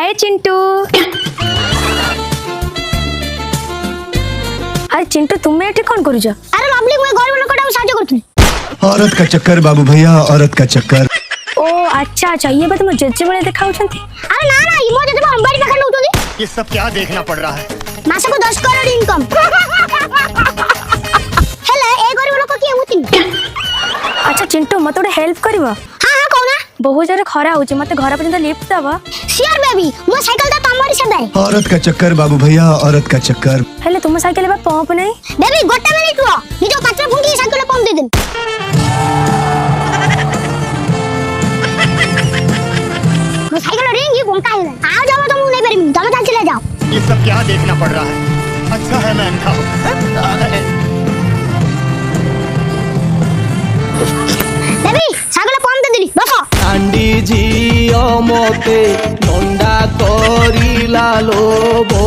हाय चिंटू। अरे चिंटू तुम्हें एठी कौन करूछ? अरे लवली मुई गरीब लोकटा साहाଯ୍य करथुनी। औरत का चक्कर बाबू भैया, औरत का चक्कर। ओ अच्छा अच्छा, ये बात मो जेजे बळे देखाउछंती। अरे ना ना इमो जेजे अंबानी पाखा नउतुनी। ये सब क्या देखना पड़ रहा है? मासको 10 करोड़ इनकम। हेले ए गरीब लोक की हेमुतिन। अच्छा चिंटू मते ओटे हेल्प करबो? हां हां कोना। बहुत जोरे खरा होची, मते घर पर्यंत लिफ्ट दबो। शियर बेबी मो साइकिल ता तमरी से दे। औरत का चक्कर बाबू भैया, औरत का चक्कर। हेले तुम साइकिल बा पंप नहीं? बेबी गोटे मिनिट रो निजो पात्र फुंकी साइकिल पंप दे देन। मो साइकिल रिंग ही बोंका है। आ जाओ तुम नहीं बेरी तुम चले जाओ। ये सब क्या देखना पड़ रहा है? अच्छा है मैं अंधा हूँ। बेबी साइकिल पंप दे दिली बसो। आंडी झियो मोते नंदा करिला लो बो